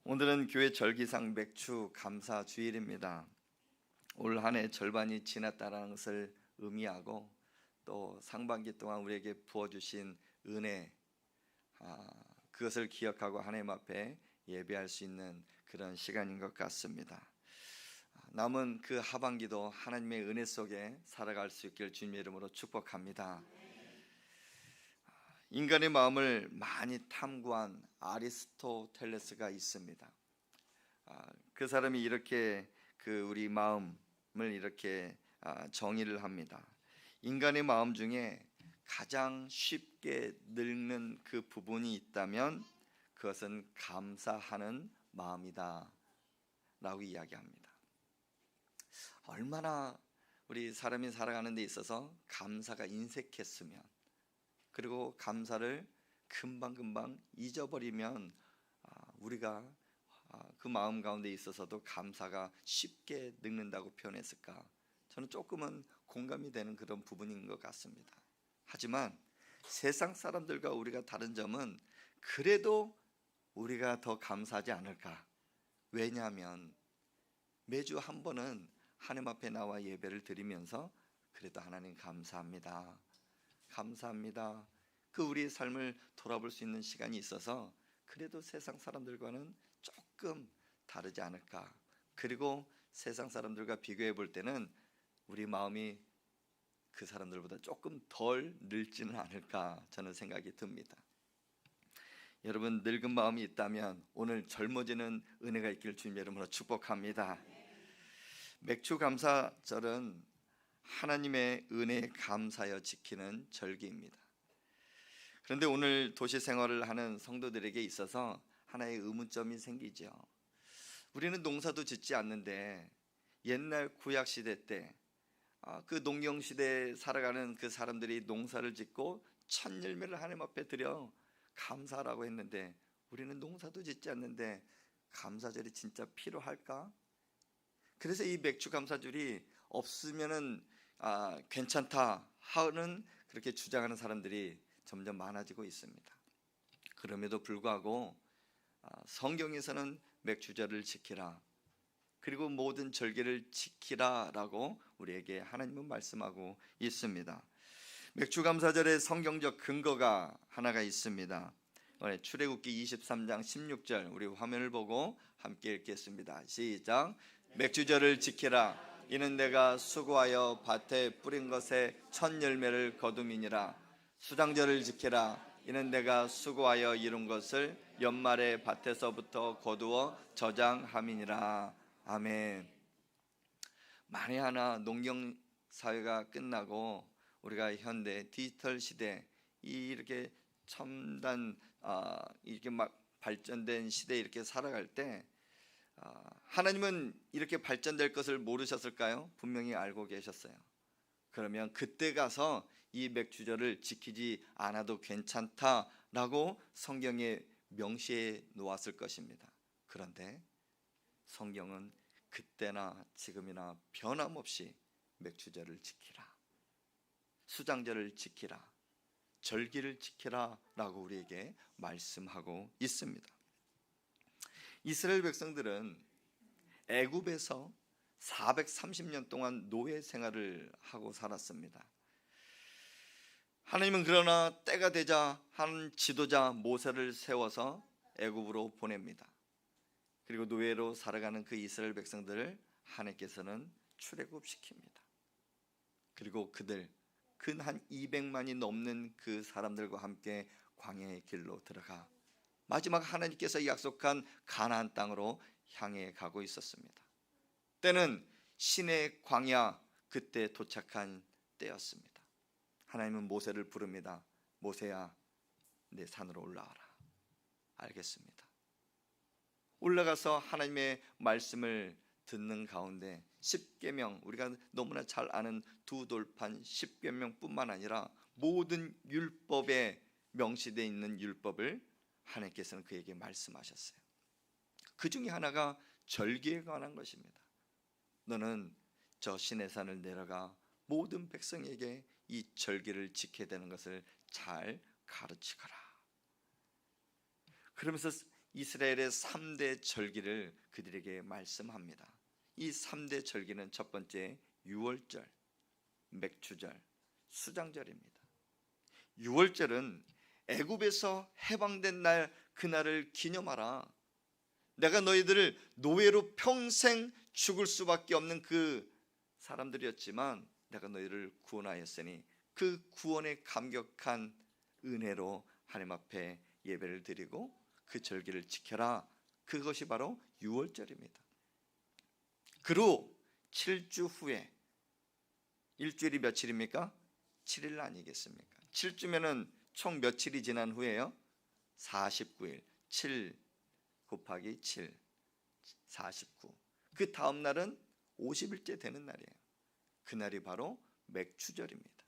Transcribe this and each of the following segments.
오늘은 교회 절기상 맥주 감사 주일입니다. 올 한 해 절반이 지났다는 것을 의미하고 또 상반기 동안 우리에게 부어주신 은혜, 그것을 기억하고 하나님 앞에 예배할 수 있는 그런 시간인 것 같습니다. 남은 그 하반기도 하나님의 은혜 속에 살아갈 수 있길 주님의 이름으로 축복합니다. 인간의 마음을 많이 탐구한 아리스토텔레스가 있습니다. 그 사람이 이렇게 우리 마음을 이렇게 정의를 합니다. 인간의 마음 중에 가장 쉽게 늙는 그 부분이 있다면 그것은 감사하는 마음이다 라고 이야기합니다. 얼마나 우리 사람이 살아가는 데 있어서 감사가 인색했으면, 그리고 감사를 금방금방 잊어버리면 우리가 그 마음 가운데 있어서도 감사가 쉽게 늙는다고 표현했을까? 저는 조금은 공감이 되는 그런 부분인 것 같습니다. 하지만 세상 사람들과 우리가 다른 점은 그래도 우리가 더 감사하지 않을까? 왜냐하면 매주 한 번은 하나님 앞에 나와 예배를 드리면서 그래도 하나님 감사합니다, 감사합니다, 그 우리의 삶을 돌아볼 수 있는 시간이 있어서 그래도 세상 사람들과는 조금 다르지 않을까? 그리고 세상 사람들과 비교해 볼 때는 우리 마음이 그 사람들보다 조금 덜 늙지는 않을까, 저는 생각이 듭니다. 여러분, 늙은 마음이 있다면 오늘 젊어지는 은혜가 있기를 주님의 이름으로 축복합니다. 맥주 감사절은 하나님의 은혜에 감사하여 지키는 절기입니다. 그런데 오늘 도시 생활을 하는 성도들에게 있어서 하나의 의문점이 생기죠. 우리는 농사도 짓지 않는데 옛날 구약 시대 때 그 농경 시대에 살아가는 그 사람들이 농사를 짓고 첫 열매를 하나님 앞에 드려 감사라고 했는데 우리는 농사도 짓지 않는데 감사절이 진짜 필요할까? 그래서 이 맥주 감사절이 없으면은 괜찮다 하는 그렇게 주장하는 사람들이 점점 많아지고 있습니다. 그럼에도 불구하고 성경에서는 맥주절을 지키라, 그리고 모든 절기를 지키라 라고 우리에게 하나님은 말씀하고 있습니다. 맥주감사절의 성경적 근거가 하나가 있습니다. 출애굽기 23장 16절, 우리 화면을 보고 함께 읽겠습니다. 시작. 맥주절을 지키라. 이는 내가 수고하여 밭에 뿌린 것의 첫 열매를 거둠이니라. 수장절을 지키라. 이는 내가 수고하여 이룬 것을 연말에 밭에서부터 거두어 저장함이니라. 아멘. 만에 하나 농경 사회가 끝나고 우리가 현대 디지털 시대, 이렇게 첨단 이렇게 막 발전된 시대에 이렇게 살아갈 때 하나님은 이렇게 발전될 것을 모르셨을까요? 분명히 알고 계셨어요. 그러면 그때 가서 이 맥주절을 지키지 않아도 괜찮다라고 성경에 명시해 놓았을 것입니다. 그런데 성경은 그때나 지금이나 변함없이 맥주절을 지키라, 수장절을 지키라, 절기를 지키라 라고 우리에게 말씀하고 있습니다. 이스라엘 백성들은 애굽에서 430년 동안 노예 생활을 하고 살았습니다. 하나님은 그러나 때가 되자 한 지도자 모세를 세워서 애굽으로 보냅니다. 그리고 노예로 살아가는 그 이스라엘 백성들을 하나님께서는 출애굽시킵니다. 그리고 그들 근 한 200만이 넘는 그 사람들과 함께 광야의 길로 들어가 마지막 하나님께서 약속한 가나안 땅으로 향해 가고 있었습니다. 때는 신의 광야, 그때 도착한 때였습니다. 하나님은 모세를 부릅니다. 모세야, 내 산으로 올라와라. 알겠습니다. 올라가서 하나님의 말씀을 듣는 가운데 10계명, 우리가 너무나 잘 아는 두 돌판 10계명뿐만 아니라 모든 율법에 명시되어 있는 율법을 하나님께서는 그에게 말씀하셨어요. 그 중에 하나가 절기에 관한 것입니다. 너는 저 시내산을 내려가 모든 백성에게 이 절기를 지켜야 되는 것을 잘 가르치거라. 그러면서 이스라엘의 3대 절기를 그들에게 말씀합니다. 이 3대 절기는 첫 번째 유월절, 맥추절, 수장절입니다. 유월절은 애굽에서 해방된 날, 그날을 기념하라. 내가 너희들을 노예로 평생 죽을 수밖에 없는 그 사람들이었지만 내가 너희를 구원하였으니 그 구원의 감격한 은혜로 하나님 앞에 예배를 드리고 그 절기를 지켜라. 그것이 바로 유월절입니다. 그로 7주 후에, 일주일이 며칠입니까? 7일 아니겠습니까? 7주면은 총 며칠이 지난 후에요? 49일. 7 곱하기 7, 49. 그 다음 날은 50일째 되는 날이에요. 그날이 바로 맥추절입니다.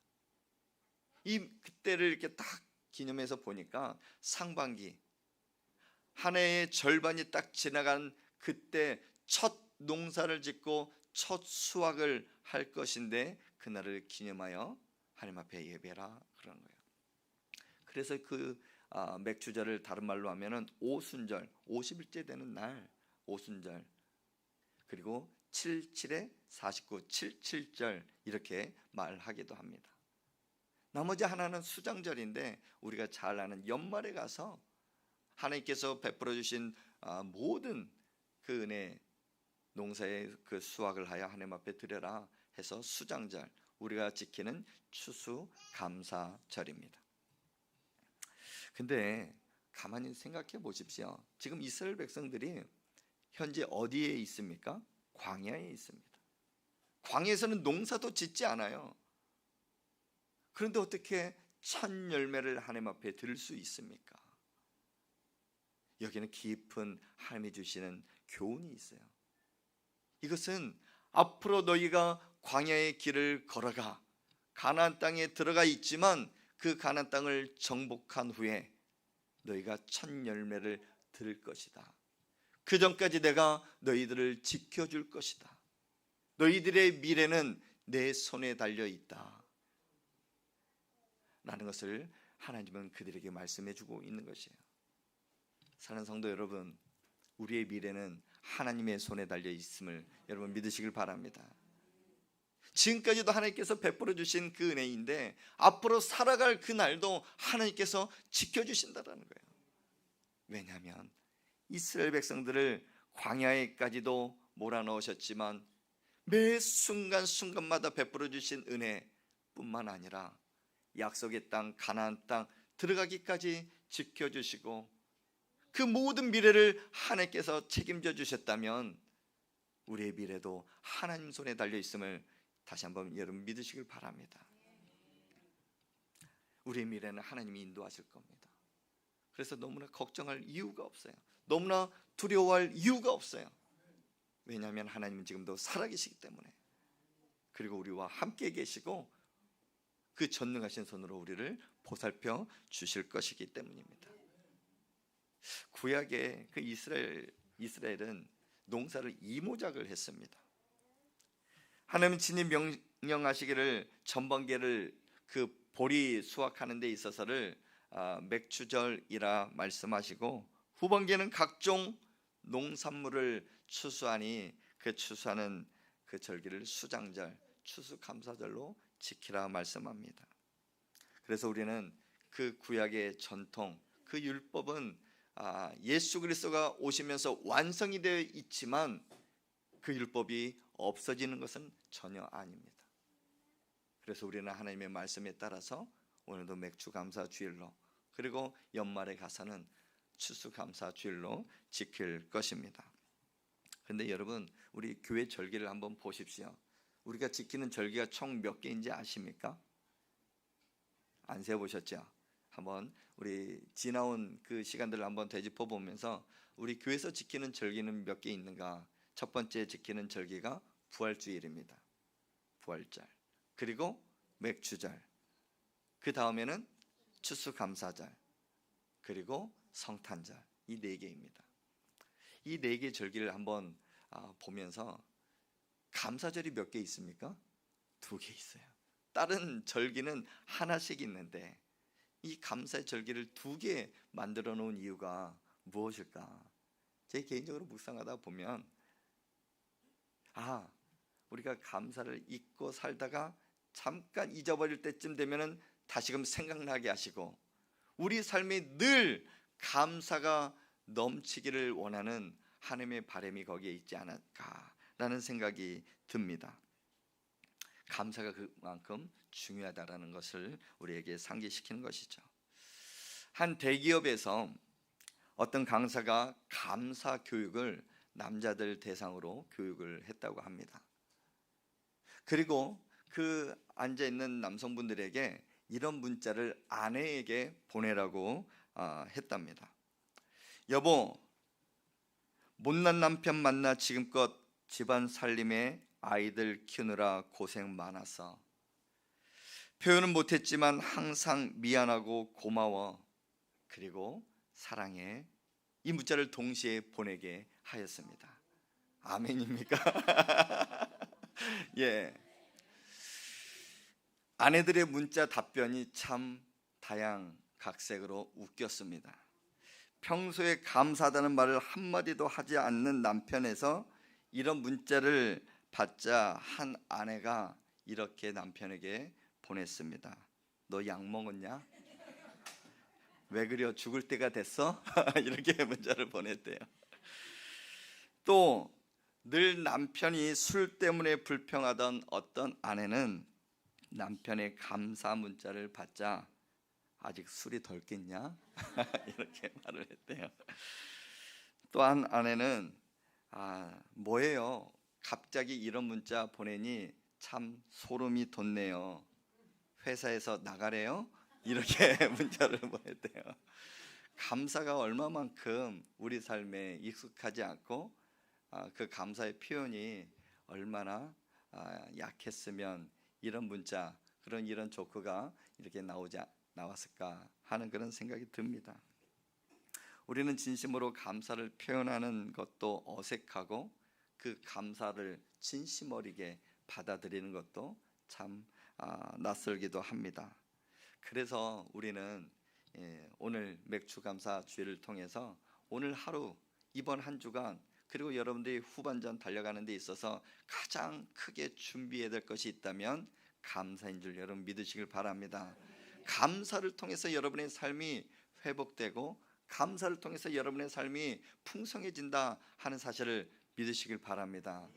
그때를 이렇게 딱 기념해서 보니까 상반기, 한 해의 절반이 딱 지나간 그때 첫 농사를 짓고 첫 수확을 할 것인데 그날을 기념하여 하나님 앞에 예배라 그런 거예요. 그래서 그 맥추절을 다른 말로 하면은 오순절, 50일째 되는 날 오순절, 그리고 77에 49, 77절 이렇게 말하기도 합니다. 나머지 하나는 수장절인데 우리가 잘 아는 연말에 가서 하나님께서 베풀어 주신 모든 그 은혜, 농사의 그 수확을 하여 하나님 앞에 드려라 해서 수장절, 우리가 지키는 추수감사절입니다. 근데 가만히 생각해 보십시오. 지금 이스라엘 백성들이 현재 어디에 있습니까? 광야에 있습니다. 광야에서는 농사도 짓지 않아요. 그런데 어떻게 첫 열매를 하나님 앞에 드릴 수 있습니까? 여기는 깊은 하나님이 주시는 교훈이 있어요. 이것은 앞으로 너희가 광야의 길을 걸어가 가나안 땅에 들어가 있지만 그 가나안 땅을 정복한 후에 너희가 첫 열매를 들을 것이다. 그 전까지 내가 너희들을 지켜줄 것이다. 너희들의 미래는 내 손에 달려 있다 라는 것을 하나님은 그들에게 말씀해 주고 있는 것이에요. 사랑하는 성도 여러분, 우리의 미래는 하나님의 손에 달려 있음을 여러분 믿으시길 바랍니다. 지금까지도 하나님께서 베풀어 주신 그 은혜인데 앞으로 살아갈 그 날도 하나님께서 지켜주신다는 거예요. 왜냐하면 이스라엘 백성들을 광야에까지도 몰아넣으셨지만 매 순간순간마다 베풀어 주신 은혜뿐만 아니라 약속의 땅 가나안 땅 들어가기까지 지켜주시고 그 모든 미래를 하나님께서 책임져 주셨다면 우리의 미래도 하나님 손에 달려 있음을 다시 한번 여러분 믿으시길 바랍니다. 우리의 미래는 하나님이 인도하실 겁니다. 그래서 너무나 걱정할 이유가 없어요. 너무나 두려워할 이유가 없어요. 왜냐하면 하나님은 지금도 살아계시기 때문에, 그리고 우리와 함께 계시고 그 전능하신 손으로 우리를 보살펴 주실 것이기 때문입니다. 구약의 그 이스라엘은 농사를 이모작을 했습니다. 하나님은 친히 명령하시기를 전번개를 그 보리 수확하는 데 있어서를 맥추절이라 말씀하시고 후번개는 각종 농산물을 추수하니 그 추수하는 그 절기를 수장절, 추수감사절로 지키라 말씀합니다. 그래서 우리는 그 구약의 전통, 그 율법은 예수 그리스도가 오시면서 완성이 되어 있지만 그 율법이 없어지는 것은 전혀 아닙니다. 그래서 우리는 하나님의 말씀에 따라서 오늘도 맥추감사 주일로, 그리고 연말에 가서는 추수감사 주일로 지킬 것입니다. 그런데 여러분, 우리 교회 절기를 한번 보십시오. 우리가 지키는 절기가 총 몇 개인지 아십니까? 안 세보셨죠? 한번 우리 지나온 그 시간들을 한번 되짚어 보면서 우리 교회에서 지키는 절기는 몇 개 있는가? 첫 번째 지키는 절기가 부활주일입니다. 부활절, 그리고 맥추절, 그 다음에는 추수감사절, 그리고 성탄절, 이 네 개입니다. 이 네 개 절기를 한번 보면서 감사절이 몇 개 있습니까? 2개 있어요. 다른 절기는 하나씩 있는데 이 감사의 절기를 2개 만들어 놓은 이유가 무엇일까? 제 개인적으로 묵상하다 보면 우리가 감사를 잊고 살다가 잠깐 잊어버릴 때쯤 되면은 다시금 생각나게 하시고 우리 삶이 늘 감사가 넘치기를 원하는 하나님의 바람이 거기에 있지 않을까라는 생각이 듭니다. 감사가 그만큼 중요하다라는 것을 우리에게 상기시키는 것이죠. 한 대기업에서 어떤 강사가 감사 교육을 남자들 대상으로 교육을 했다고 합니다. 그리고 그 앉아있는 남성분들에게 이런 문자를 아내에게 보내라고 했답니다. 여보, 못난 남편 만나 지금껏 집안 살림에 아이들 키우느라 고생 많았어. 표현은 못했지만 항상 미안하고 고마워. 그리고 사랑해. 이 문자를 동시에 보내게 하였습니다. 아멘입니까? 예. 아내들의 문자 답변이 참 다양각색으로 웃겼습니다. 평소에 감사하다는 말을 한마디도 하지 않는 남편에서 이런 문자를 받자 한 아내가 이렇게 남편에게 보냈습니다. 너 약 먹었냐? 왜 그려? 죽을 때가 됐어? 이렇게 문자를 보냈대요. 또 늘 남편이 술 때문에 불평하던 어떤 아내는 남편의 감사 문자를 받자 아직 술이 덜 깼냐? 이렇게 말을 했대요. 또 한 아내는 뭐예요? 갑자기 이런 문자 보내니 참 소름이 돋네요. 회사에서 나가래요? 이렇게 문자를 보냈대요. 감사가 얼마만큼 우리 삶에 익숙하지 않고 그 감사의 표현이 얼마나 약했으면 이런 문자, 이런 조크가 이렇게 나왔을까 하는 그런 생각이 듭니다. 우리는 진심으로 감사를 표현하는 것도 어색하고 그 감사를 진심 어리게 받아들이는 것도 참 낯설기도 합니다. 그래서 우리는 오늘 맥주감사 주일을 통해서 오늘 하루, 이번 한 주간, 그리고 여러분들이 후반전 달려가는 데 있어서 가장 크게 준비해야 될 것이 있다면 감사인 줄 여러분 믿으시길 바랍니다. 감사를 통해서 여러분의 삶이 회복되고 감사를 통해서 여러분의 삶이 풍성해진다 하는 사실을 믿으시길 바랍니다.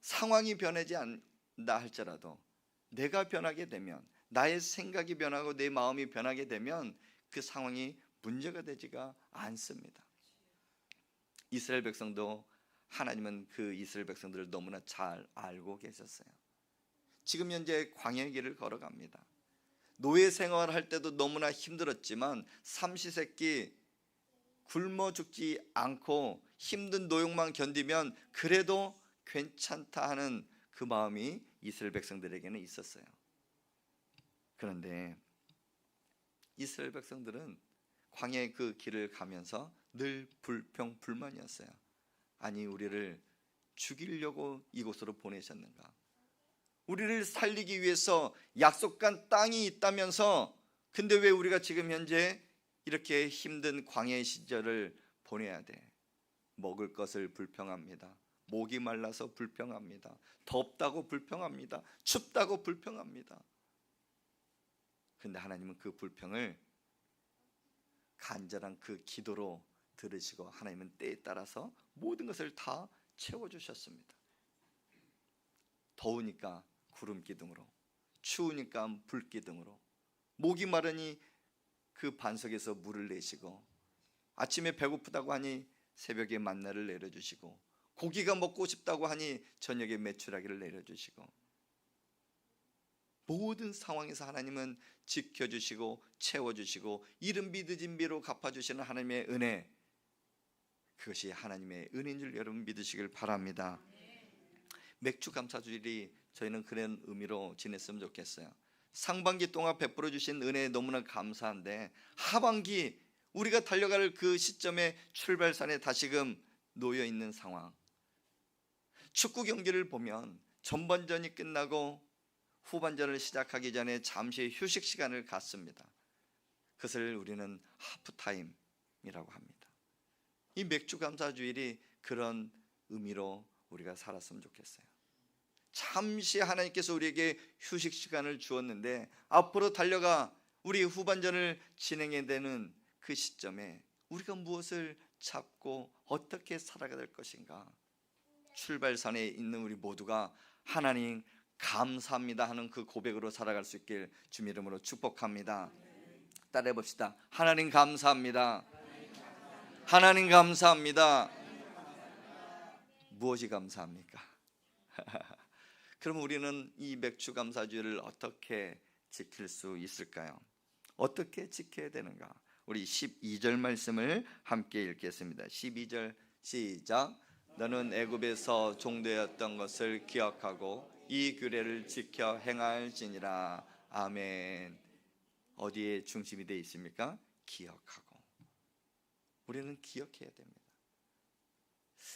상황이 변하지 않는다 할지라도 내가 변하게 되면, 나의 생각이 변하고 내 마음이 변하게 되면 그 상황이 문제가 되지가 않습니다. 이스라엘 백성도 하나님은 그 이스라엘 백성들을 너무나 잘 알고 계셨어요. 지금 현재 광야의 길을 걸어갑니다. 노예 생활할 때도 너무나 힘들었지만 삼시세끼 굶어 죽지 않고 힘든 노역만 견디면 그래도 괜찮다 하는 그 마음이 이스라엘 백성들에게는 있었어요. 그런데 이스라엘 백성들은 광야의 그 길을 가면서 늘 불평 불만이었어요. 아니, 우리를 죽이려고 이곳으로 보내셨는가? 우리를 살리기 위해서 약속한 땅이 있다면서 근데 왜 우리가 지금 현재 이렇게 힘든 광야의 시절을 보내야 돼? 먹을 것을 불평합니다. 목이 말라서 불평합니다. 덥다고 불평합니다. 춥다고 불평합니다. 근데 하나님은 그 불평을 간절한 그 기도로 들으시고 하나님은 때에 따라서 모든 것을 다 채워주셨습니다. 더우니까 구름 기둥으로, 추우니까 불 기둥으로, 목이 마르니 그 반석에서 물을 내시고, 아침에 배고프다고 하니 새벽에 만나를 내려주시고, 고기가 먹고 싶다고 하니 저녁에 메추라기를 내려주시고, 모든 상황에서 하나님은 지켜주시고 채워주시고 이른 비늦은 비로 갚아주시는 하나님의 은혜, 그것이 하나님의 은혜인 줄 여러분 믿으시길 바랍니다. 맥주 감사주일이 저희는 그런 의미로 지냈으면 좋겠어요. 상반기 동안 베풀어 주신 은혜에 너무나 감사한데 하반기 우리가 달려갈 그 시점에 출발선에 다시금 놓여 있는 상황, 축구 경기를 보면 전반전이 끝나고 후반전을 시작하기 전에 잠시 휴식 시간을 갖습니다. 그것을 우리는 하프타임이라고 합니다. 이 맥주 감사 주일이 그런 의미로 우리가 살았으면 좋겠어요. 잠시 하나님께서 우리에게 휴식 시간을 주었는데 앞으로 달려가 우리 후반전을 진행해야 되는 그 시점에 우리가 무엇을 잡고 어떻게 살아가야 될 것인가, 출발선에 있는 우리 모두가 하나님 감사합니다 하는 그 고백으로 살아갈 수 있길 주님 이름으로 축복합니다. 따라해 봅시다. 하나님 감사합니다. 하나님 감사합니다. 무엇이 감사합니까? 그럼 우리는 이 맥주 감사주의를 어떻게 지킬 수 있을까요? 어떻게 지켜야 되는가? 우리 12절 말씀을 함께 읽겠습니다. 12절 시작. 너는 애굽에서 종되었던 것을 기억하고 이 규례를 지켜 행할지니라. 아멘. 어디에 중심이 되어 있습니까? 기억하고. 우리는 기억해야 됩니다.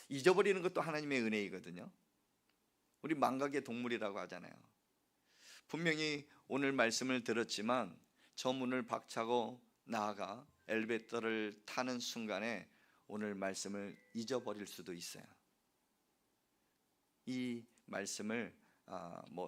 잊어버리는 것도 하나님의 은혜이거든요. 우리 망각의 동물이라고 하잖아요. 분명히 오늘 말씀을 들었지만 저 문을 박차고 나아가 엘리베이터를 타는 순간에 오늘 말씀을 잊어버릴 수도 있어요. 이 말씀을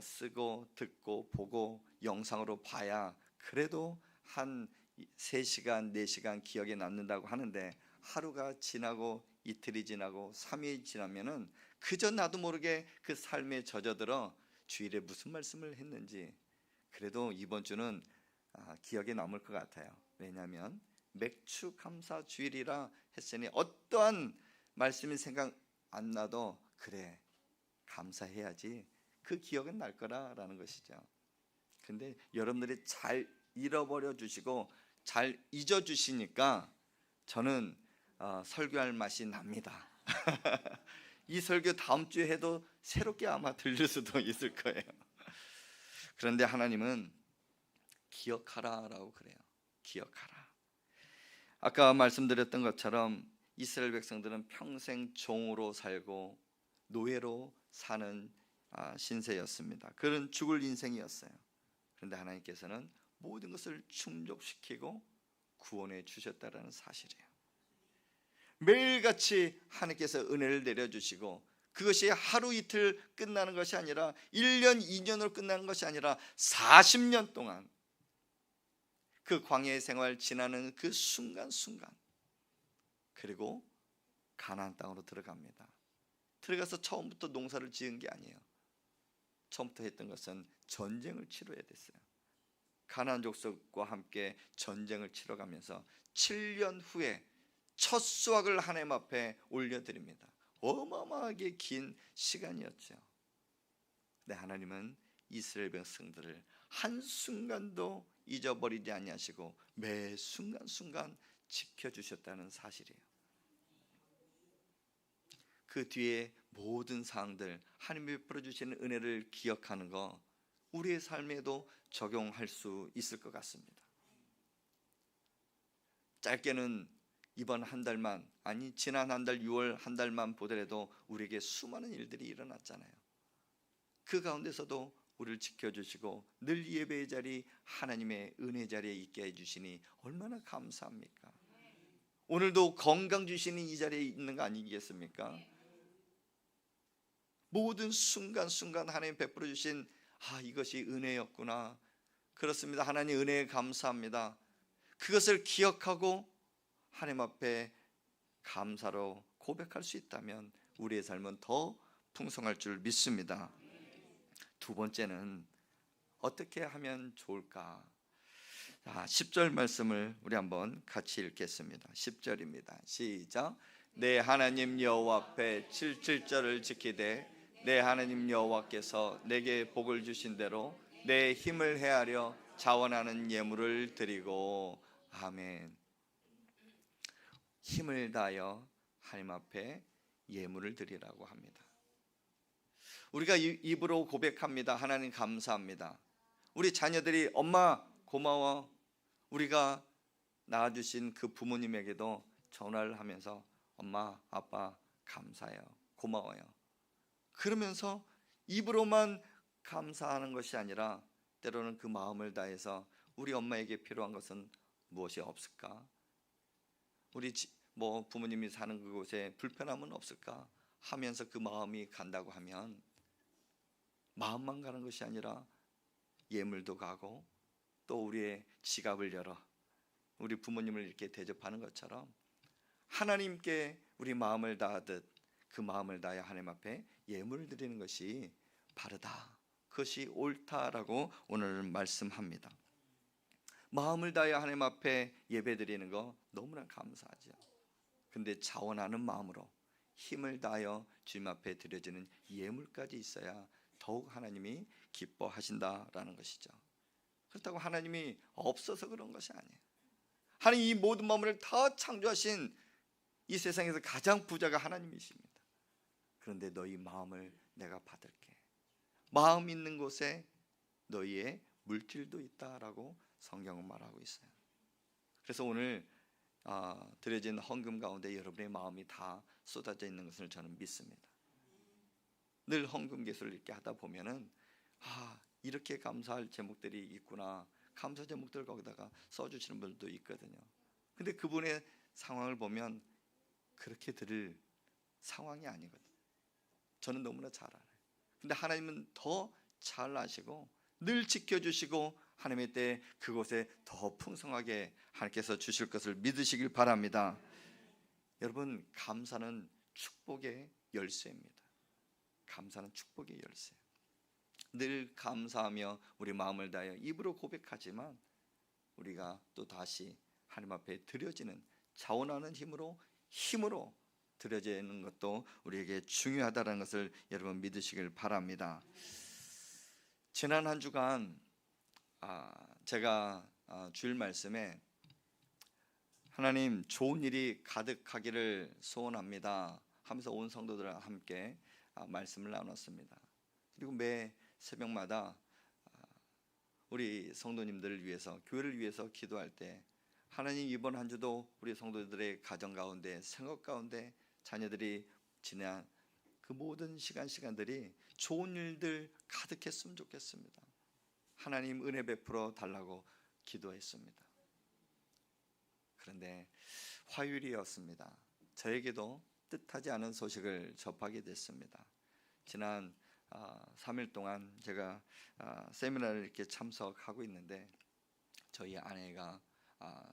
쓰고 듣고 보고 영상으로 봐야 그래도 한 3시간 4시간 기억에 남는다고 하는데, 하루가 지나고 이틀이 지나고 3일이 지나면은 그저 나도 모르게 그 삶에 젖어들어 주일에 무슨 말씀을 했는지 그래도 이번 주는 기억에 남을 것 같아요. 왜냐하면 맥주 감사 주일이라 했으니 어떠한 말씀이 생각 안 나도 그래 감사해야지, 그 기억은 날 거라라는 것이죠. 근데 여러분들이 잘 잃어버려 주시고 잘 잊어 주시니까 저는 설교할 맛이 납니다. 이 설교 다음 주에 해도 새롭게 아마 들릴 수도 있을 거예요. 그런데 하나님은 기억하라라고 그래요. 기억하라. 아까 말씀드렸던 것처럼 이스라엘 백성들은 평생 종으로 살고 노예로 사는 신세였습니다. 그런 죽을 인생이었어요. 그런데 하나님께서는 모든 것을 충족시키고 구원해 주셨다는 사실이에요. 매일같이 하나님께서 은혜를 내려주시고 그것이 하루 이틀 끝나는 것이 아니라 1년 2년으로 끝나는 것이 아니라 40년 동안 그 광야의 생활 지나는 그 순간순간, 그리고 가나안 땅으로 들어갑니다. 들어가서 처음부터 농사를 지은 게 아니에요. 처음부터 했던 것은 전쟁을 치러야 됐어요. 가나안 족속과 함께 전쟁을 치러가면서 7년 후에 첫 수확을 하나님 앞에 올려드립니다. 어마어마하게 긴 시간이었죠. 근데 하나님은 이스라엘 백성들을 한순간도 잊어버리지 아니하시고 매 순간순간 지켜주셨다는 사실이에요. 그 뒤에 모든 사항들, 하나님이 베풀어 주시는 은혜를 기억하는 거 우리의 삶에도 적용할 수 있을 것 같습니다. 짧게는 이번 한 달만, 아니 지난 한 달 6월 한 달만 보더라도 우리에게 수많은 일들이 일어났잖아요. 그 가운데서도 우리를 지켜주시고 늘 예배의 자리, 하나님의 은혜 자리에 있게 해주시니 얼마나 감사합니까? 오늘도 건강 주시는 이 자리에 있는 거 아니겠습니까? 모든 순간순간 하나님 베풀어 주신 이것이 은혜였구나. 그렇습니다. 하나님 은혜에 감사합니다. 그것을 기억하고 하나님 앞에 감사로 고백할 수 있다면 우리의 삶은 더 풍성할 줄 믿습니다. 두 번째는 어떻게 하면 좋을까? 10절 말씀을 우리 한번 같이 읽겠습니다. 10절입니다. 시작. 내 하나님 여호와 앞에 77절을 지키되 내 하나님 여호와께서 내게 복을 주신 대로 내 힘을 헤아려 자원하는 예물을 드리고. 아멘. 힘을 다하여 하나님 앞에 예물을 드리라고 합니다. 우리가 입으로 고백합니다. 하나님 감사합니다. 우리 자녀들이 엄마 고마워, 우리가 낳아주신 그 부모님에게도 전화를 하면서 엄마 아빠 감사해요, 고마워요. 그러면서 입으로만 감사하는 것이 아니라 때로는 그 마음을 다해서 우리 엄마에게 필요한 것은 무엇이 없을까? 우리 뭐 부모님이 사는 그곳에 불편함은 없을까 하면서 그 마음이 간다고 하면 마음만 가는 것이 아니라 예물도 가고 또 우리의 지갑을 열어 우리 부모님을 이렇게 대접하는 것처럼 하나님께 우리 마음을 다하듯 그 마음을 다해 하나님 앞에 예물을 드리는 것이 바르다, 그것이 옳다라고 오늘은 말씀합니다. 마음을 다해 하나님 앞에 예배 드리는 거 너무나 감사하죠. 근데 자원하는 마음으로 힘을 다하여 주님 앞에 드려지는 예물까지 있어야 더욱 하나님이 기뻐하신다라는 것이죠. 그렇다고 하나님이 없어서 그런 것이 아니에요. 하나님 이 모든 만물을 다 창조하신 이 세상에서 가장 부자가 하나님이십니다. 그런데 너희 마음을 내가 받을게. 마음 있는 곳에 너희의 물질도 있다라고 성경은 말하고 있어요. 그래서 오늘 드려진 헌금 가운데 여러분의 마음이 다 쏟아져 있는 것을 저는 믿습니다. 늘 헌금 개수를 이렇게 하다 보면은 이렇게 감사할 제목들이 있구나, 감사 제목들을 거기다가 써주시는 분들도 있거든요. 근데 그분의 상황을 보면 그렇게 드릴 상황이 아니거든요. 저는 너무나 잘 알아요. 근데 하나님은 더 잘 아시고 늘 지켜주시고 하나님의 때에 그곳에 더 풍성하게 하나님께서 주실 것을 믿으시길 바랍니다. 여러분, 감사는 축복의 열쇠입니다. 감사는 축복의 열쇠. 늘 감사하며 우리 마음을 다하여 입으로 고백하지만 우리가 또 다시 하나님 앞에 드려지는 자원하는 힘으로 드려지는 것도 우리에게 중요하다는 것을 여러분 믿으시길 바랍니다. 지난 한 주간 제가 주일 말씀에 하나님 좋은 일이 가득하기를 소원합니다 하면서 온 성도들과 함께 말씀을 나눴습니다. 그리고 매 새벽마다 우리 성도님들을 위해서, 교회를 위해서 기도할 때 하나님 이번 한 주도 우리 성도들의 가정 가운데, 생업 가운데 자녀들이 지난 그 모든 시간들이 좋은 일들 가득했으면 좋겠습니다. 하나님 은혜 베풀어 달라고 기도했습니다. 그런데 화요일이었습니다. 저에게도 뜻하지 않은 소식을 접하게 됐습니다. 지난 3일 동안 제가 세미나를 이렇게 참석하고 있는데 저희 아내가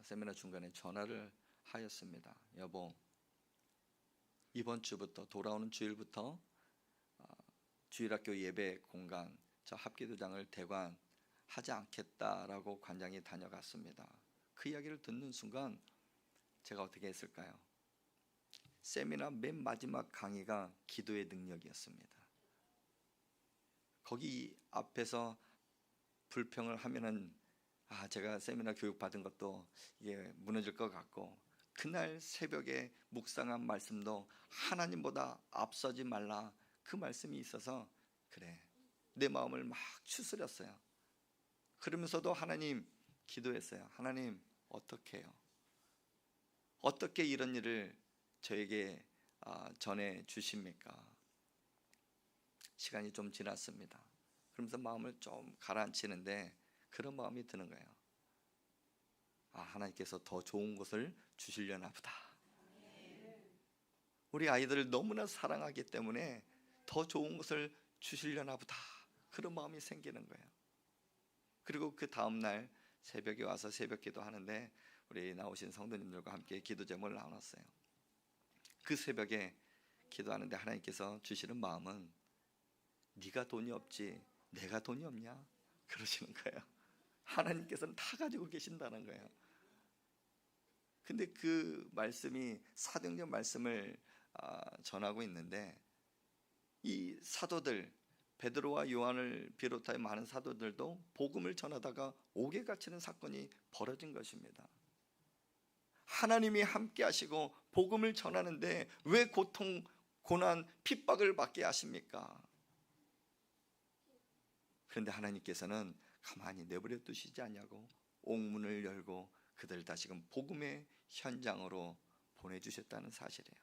세미나 중간에 전화를 하였습니다. 여보, 이번 주부터, 돌아오는 주일부터 주일학교 예배 공간 저 합기도장을 대관하지 않겠다라고 관장이 다녀갔습니다. 그 이야기를 듣는 순간 제가 어떻게 했을까요? 세미나 맨 마지막 강의가 기도의 능력이었습니다. 거기 앞에서 불평을 하면은 제가 세미나 교육 받은 것도 이게 무너질 것 같고, 그날 새벽에 묵상한 말씀도 하나님보다 앞서지 말라, 그 말씀이 있어서 그래 내 마음을 막 추스렸어요. 그러면서도 하나님 기도했어요. 하나님 어떻게 해요? 어떻게 이런 일을 저에게 전해 주십니까? 시간이 좀 지났습니다. 그러면서 마음을 좀 가라앉히는데 그런 마음이 드는 거예요. 하나님께서 더 좋은 것을 주시려나 보다. 우리 아이들을 너무나 사랑하기 때문에 더 좋은 것을 주시려나 보다, 그런 마음이 생기는 거예요. 그리고 그 다음날 새벽에 와서 새벽 기도하는데 우리 나오신 성도님들과 함께 기도 제목을 나눴어요. 그 새벽에 기도하는데 하나님께서 주시는 마음은 네가 돈이 없지 내가 돈이 없냐? 그러시는 거예요. 하나님께서는 다 가지고 계신다는 거예요. 근데 그 말씀이 사도행전 말씀을 전하고 있는데, 이 사도들 베드로와 요한을 비롯하여 많은 사도들도 복음을 전하다가 옥에 갇히는 사건이 벌어진 것입니다. 하나님이 함께 하시고 복음을 전하는데 왜 고통, 고난, 핍박을 받게 하십니까? 그런데 하나님께서는 가만히 내버려 두시지 않냐고 옥문을 열고 그들을 다시금 복음의 현장으로 보내주셨다는 사실이에요.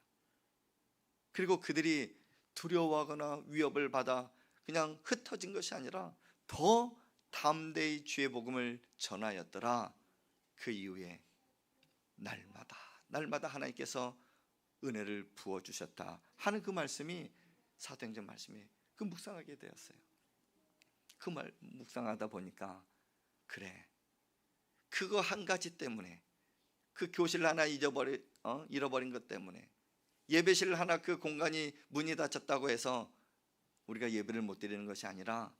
그리고 그들이 두려워하거나 위협을 받아 그냥 흩어진 것이 아니라 더 담대히 주의 복음을 전하였더라. 그 이후에 날마다 날마다 하나님께서 은혜를 부어주셨다 하는 그 말씀이 사도행전 말씀이 그 묵상하게 되었어요. 그 말 묵상하다 보니까 그래, 그거 한 가지 때문에, 그 교실 하나 잃어버린 것 때문에, 예배실 하나 그 공간이 문이 닫혔다고 해서 우리가 예배를 못 드리는 것이 아니라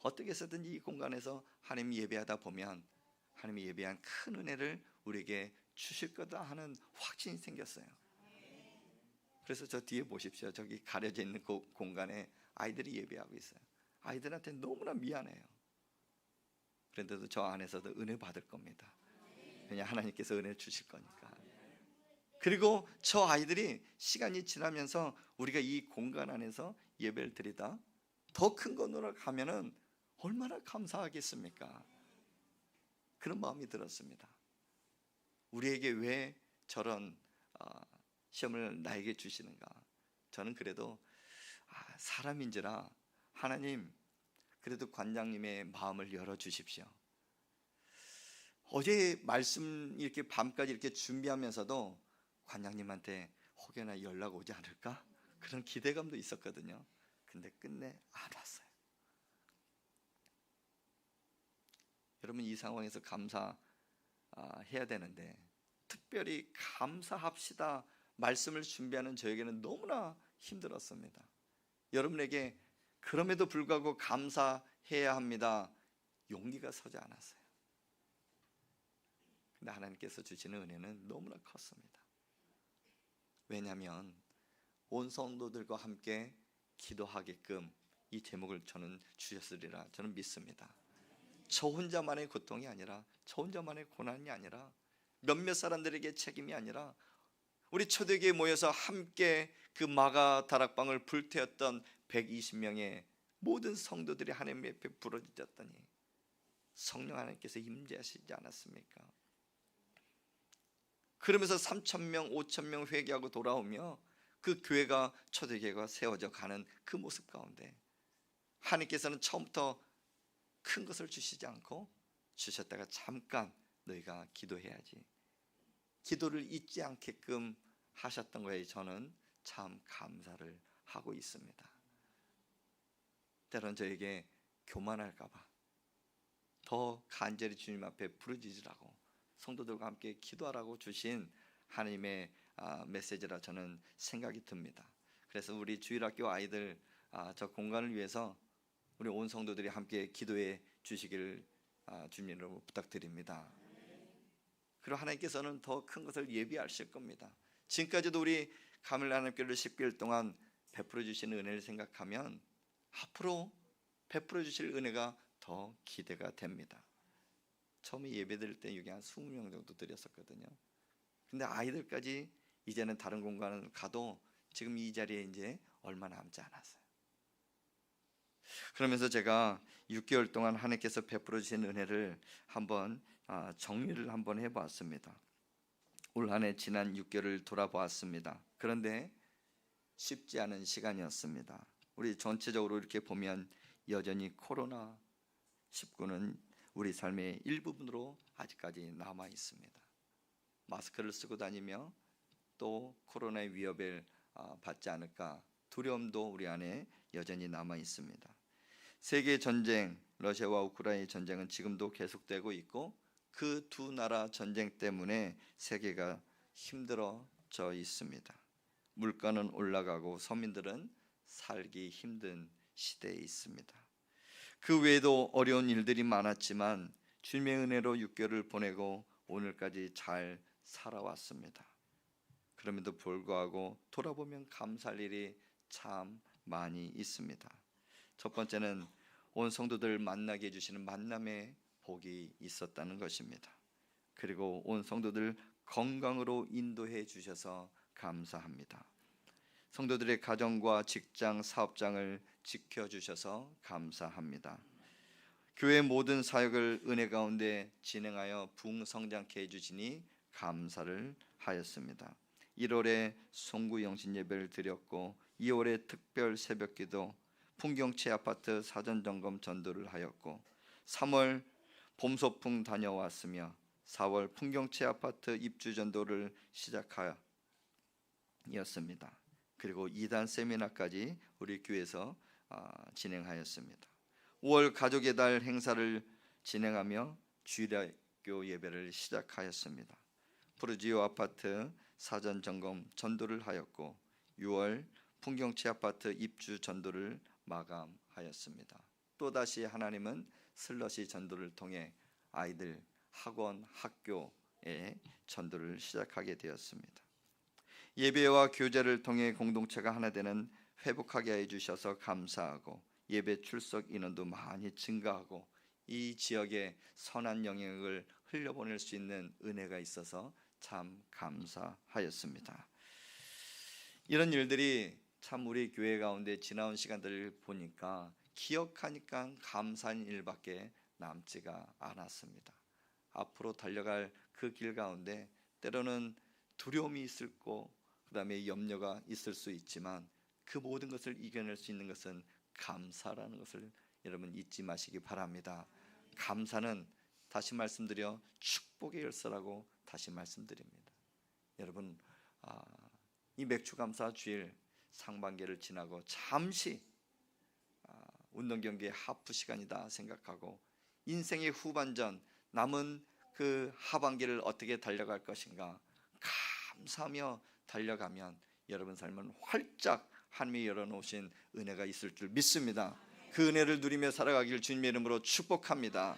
어떻게 해서든지 이 공간에서 하나님 예배하다 보면 하나님이 예배한 큰 은혜를 우리에게 주실 거다 하는 확신이 생겼어요. 그래서 저 뒤에 보십시오. 저기 가려져 있는 그 공간에 아이들이 예배하고 있어요. 아이들한테 너무나 미안해요. 그런데도 저 안에서도 은혜 받을 겁니다. 그냥 하나님께서 은혜를 주실 거니까. 그리고 저 아이들이 시간이 지나면서 우리가 이 공간 안에서 예배를 드리다 더 큰 건으로 가면은 얼마나 감사하겠습니까? 그런 마음이 들었습니다. 우리에게 왜 저런 시험을 나에게 주시는가? 저는 그래도 사람인지라 하나님, 그래도 관장님의 마음을 열어주십시오. 어제 말씀 이렇게 밤까지 이렇게 준비하면서도 관장님한테 혹여나 연락 오지 않을까? 그런 기대감도 있었거든요. 근데 끝내 안 왔어요. 여러분, 이 상황에서 감사해야 되는데 특별히 감사합시다 말씀을 준비하는 저에게는 너무나 힘들었습니다. 여러분에게 그럼에도 불구하고 감사해야 합니다 용기가 서지 않았어요. 근데 하나님께서 주시는 은혜는 너무나 컸습니다. 왜냐하면 온 성도들과 함께 기도하게끔 이 제목을 저는 주셨으리라 저는 믿습니다. 저 혼자만의 고통이 아니라, 저 혼자만의 고난이 아니라, 몇몇 사람들에게 책임이 아니라 우리 초대교회에 모여서 함께 그 마가 다락방을 불태웠던 120명의 모든 성도들이 하나님 앞에 부르짖었더니 성령 하나님께서 임재하시지 않았습니까? 그러면서 3,000명, 5,000명 회개하고 돌아오며 그 교회가, 초대교회가 세워져 가는 그 모습 가운데 하나님께서는 처음부터 큰 것을 주시지 않고 주셨다가 잠깐 너희가 기도해야지, 기도를 잊지 않게끔 하셨던 거에 저는 참 감사를 하고 있습니다. 때론 저에게 교만할까 봐 더 간절히 주님 앞에 부르짖으라고, 성도들과 함께 기도하라고 주신 하나님의 메시지라 저는 생각이 듭니다. 그래서 우리 주일학교 아이들 저 공간을 위해서 우리 온 성도들이 함께 기도해 주시기를 주님으로 부탁드립니다. 그리고 하나님께서는 더 큰 것을 예비하실 겁니다. 지금까지도 우리 가밀 하나님께를 10개월 동안 베풀어 주신 은혜를 생각하면 앞으로 베풀어 주실 은혜가 더 기대가 됩니다. 처음에 예배 드릴 때 여기 한 20명 정도 드렸었거든요. 근데 아이들까지 이제는 다른 공간을 가도 지금 이 자리에 이제 얼마 남지 않았어요. 그러면서 제가 6개월 동안 하나님께서 베풀어 주신 은혜를 한번 정리를 한번 해보았습니다. 올 한 해 지난 6개월을 돌아보았습니다. 그런데 쉽지 않은 시간이었습니다. 우리 전체적으로 이렇게 보면 여전히 코로나19는 우리 삶의 일부분으로 아직까지 남아 있습니다. 마스크를 쓰고 다니며 또 코로나의 위협을 받지 않을까 두려움도 우리 안에 여전히 남아 있습니다. 세계 전쟁, 러시아와 우크라이나 전쟁은 지금도 계속되고 있고 그 두 나라 전쟁 때문에 세계가 힘들어져 있습니다. 물가는 올라가고 서민들은 살기 힘든 시대에 있습니다. 그 외에도 어려운 일들이 많았지만 주님의 은혜로 6개월을 보내고 오늘까지 잘 살아왔습니다. 그럼에도 불구하고 돌아보면 감사할 일이 참 많이 있습니다. 첫 번째는 온 성도들 만나게 해주시는 만남의 복이 있었다는 것입니다. 그리고 온 성도들 건강으로 인도해 주셔서 감사합니다. 성도들의 가정과 직장, 사업장을 지켜주셔서 감사합니다. 교회 모든 사역을 은혜 가운데 진행하여 부흥성장케 해주시니 감사를 하였습니다. 1월에 송구 영신 예배를 드렸고 2월에 특별 새벽기도, 풍경채 아파트 사전점검 전도를 하였고 3월 봄소풍 다녀왔으며 4월 풍경채 아파트 입주 전도를 시작하였습니다. 그리고 2단 세미나까지 우리 교회에서 진행하였습니다. 5월 가족의 달 행사를 진행하며 주일학교 예배를 시작하였습니다. 푸르지오 아파트 사전 점검 전도를 하였고 6월 풍경채 아파트 입주 전도를 마감하였습니다. 또다시 하나님은 슬러시 전도를 통해 아이들 학원, 학교에 전도를 시작하게 되었습니다. 예배와 교제를 통해 공동체가 하나 되는 회복하게 해주셔서 감사하고 예배 출석 인원도 많이 증가하고 이 지역에 선한 영향을 흘려보낼 수 있는 은혜가 있어서 참 감사하였습니다. 이런 일들이 참 우리 교회 가운데 지나온 시간들을 보니까 기억하니까 감사한 일밖에 남지가 않았습니다. 앞으로 달려갈 그 길 가운데 때로는 두려움이 있을 거고 그다음에 염려가 있을 수 있지만 그 모든 것을 이겨낼 수 있는 것은 감사라는 것을 여러분 잊지 마시기 바랍니다. 감사는 다시 말씀드려 축복의 열쇠라고 다시 말씀드립니다. 여러분 이 맥주감사 주일 상반기를 지나고 잠시 운동 경기의 하프 시간이다 생각하고 인생의 후반전 남은 그 하반기를 어떻게 달려갈 것인가 감사하며 달려가면 여러분 삶은 활짝 하나님이 열어놓으신 은혜가 있을 줄 믿습니다. 그 은혜를 누리며 살아가길 주님의 이름으로 축복합니다.